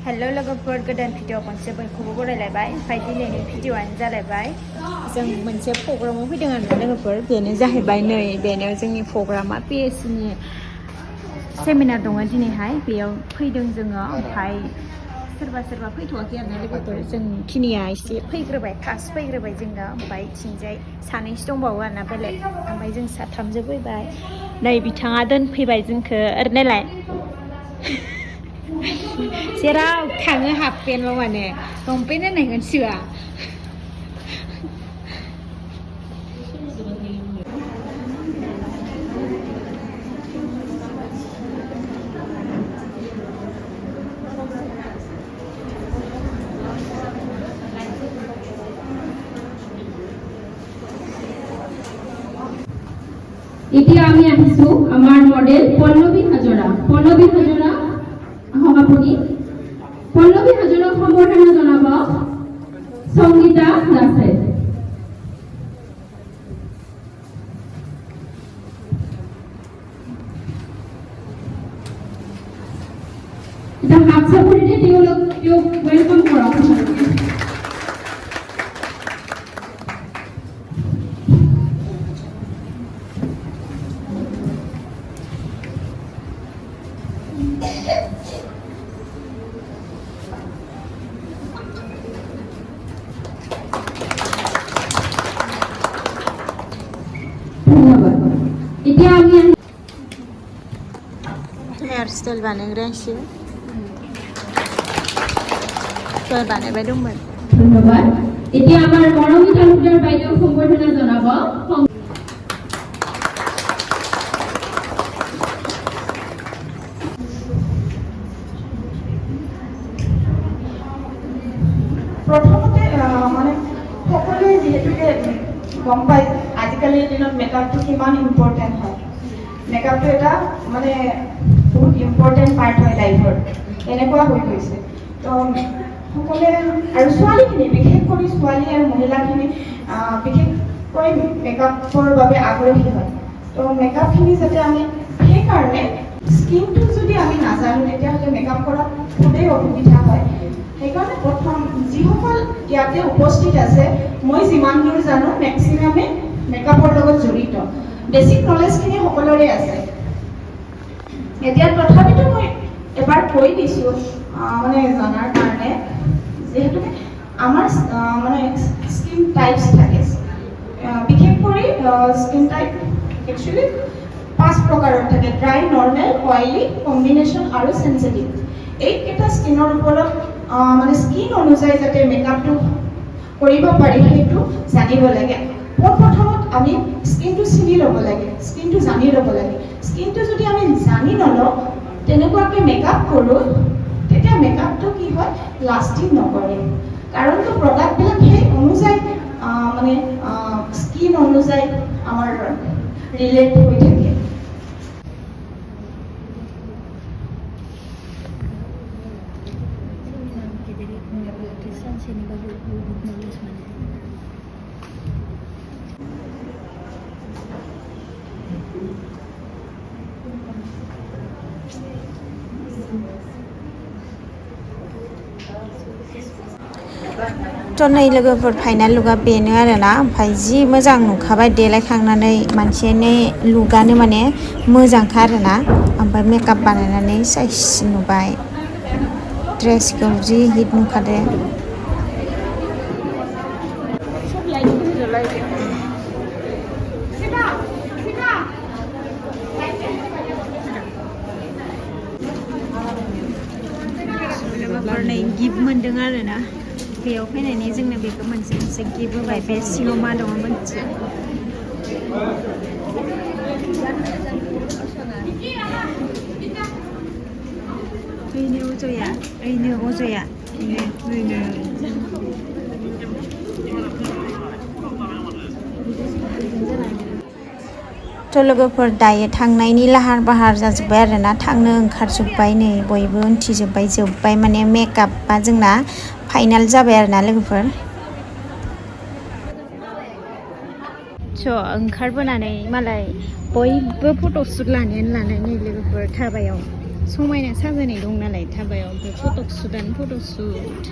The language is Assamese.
हेलो लोगोफोर गोदान भिडिअ खनसे बयखौबो बरायलायबाय ओमफ्राय दिनैनि भिडिअआनो जालायबाय जों मोनसे प्रग्रामाव फैदों आरोना लोगोफोर बेनो जाहैबाय नै बेनो जोंनि प्रग्रामा PSC नि सेमिनार दङ दिनैहाय बेयाव फैदों जोङो ओमफ्राय सोरबा फैथ'वाखै आरोना लोगोफोर जोंखिनिया एसे फैग्रोबाय फार्स्ट फैग्रोबाय जोङो ओमफ्राय थिंजाय सानैसो दंबावो आरोना बेलेग ओमफ्राय जों साथामजों फैबाय नै बिथाङा दोनफैबाय जोंखौ ओरैनालाय जेराव थाङो हाफ पेन्टल' माने लंपेन्ट होननायखौनो सोआ এতিয়া আমি আহিছো আমাৰ মডেল পল্লৱী হাজৰা সভাপতি পল্লৱী হাজৰাক সম্বৰ্ধনা জনাব সংগীতা দাসে এটা হাত চাপৰিতে তেওঁক ওয়েলকাম কৰা ধন্যবাদ এতিয়া আমি हेयार स्टाइल बानायग्रा एसे दहाय बानायबाय दंमोन ধন্যবাদ এতিয়া আমাৰ মৰমী তালুকদাৰ বাইদেউ সম্বৰ্ধনা জনাব প্ৰথমতে মানে সকলোৱে যিহেতুকে গম পায় আজিকালিৰ দিনত মেকআপটো কিমান ইম্পৰ্টেণ্ট হয় মেকআপটো এটা মানে বহুত ইম্পৰ্টেণ্ট পাৰ্ট হয় লাইফৰ এনেকুৱা হৈ গৈছে তো সকলোৱে আৰু ছোৱালীখিনি বিশেষ কৰি ছোৱালী আৰু মহিলাখিনি বিশেষকৈ মেকআপৰ বাবে আগ্ৰহী হয় তো মেকআপখিনি যাতে আমি সেইকাৰণে স্কিনটো যদি আমি নাজানো তেতিয়াহ'লে মেকআপ কৰাত খুবেই অসুবিধা হয় সেইকাৰণে প্ৰথম যিসকল ইয়াতে উপস্থিত আছে মই যিমান দূৰ জানো মেক্সিমামে মেকআপৰ লগত জড়িত বেছিক নলেজখিনি সকলোৰে আছে এতিয়া তথাপিতো মই এবাৰ কৈ দিছোঁ মানে জনাৰ কাৰণে যিহেতু আমাৰ মানে স্কিন টাইপছ থাকে বিশেষ কৰি স্কিন টাইপ একচুৱেলি 5 প্ৰকাৰৰ থাকে ড্ৰাই নৰ্মেল অইলি কম্বিনেশ্যন আৰু চেনচিটিভ এইকেইটা স্কিনৰ ওপৰত মানে স্কিন অনুযায়ী যাতে মেকআপটো কৰিব পাৰি সেইটো জানিব লাগে প্ৰথমত আমি স্কিনটো চিনি ল'ব লাগে স্কিনটো জানি ল'ব লাগে স্কিনটো যদি আমি জানি নলওঁ তেনেকুৱাকৈ মেকআপ কৰোঁ তেতিয়া মেকআপটো কি হয় লাষ্টিং নকৰে কাৰণটো প্ৰডাক্টবিলাক সেই অনুযায়ী মানে স্কিন অনুযায়ী আমাৰ ৰিলেট হৈ থাকে थ' नै लोगोफोर फाइनाल लुकआ बेनो आरोना ओमफ्राय जि मोजां नुखाबाय देलायखांनानै मानसिनि लुकआनो माने मोजांखा आरोना ओमफ्राय मेकआप बानायनानै साइस नुबाय ड्रेसखौ जि हिट नुखादो लोगोफोर नै गिफ्ट मोनदों आरोना बेयाव फैनायनि जोंनो बेखौ मोनसे गिफ्ट होबाय बे सिङाव मा दङ मोनसे ओइनो अजया थ' लोगोफोर दायो थांनायनि लाहार बाहार जाजोब्बाय आरोना थांनो ओंखारजोब्बाय नै बयबो जोब्बाय माने मेकआपआ जोंना फाइनाल जाबाय आरोना लोगोफोर स' ओंखारबोनानै मालाय बयबो फट'शुट लानायानो लानाय नै लोगोफोर धाबायाव समायना साजायनाय दं नालाय धाबायाव ओमफ्राय फट'सुटआनो फट'सुट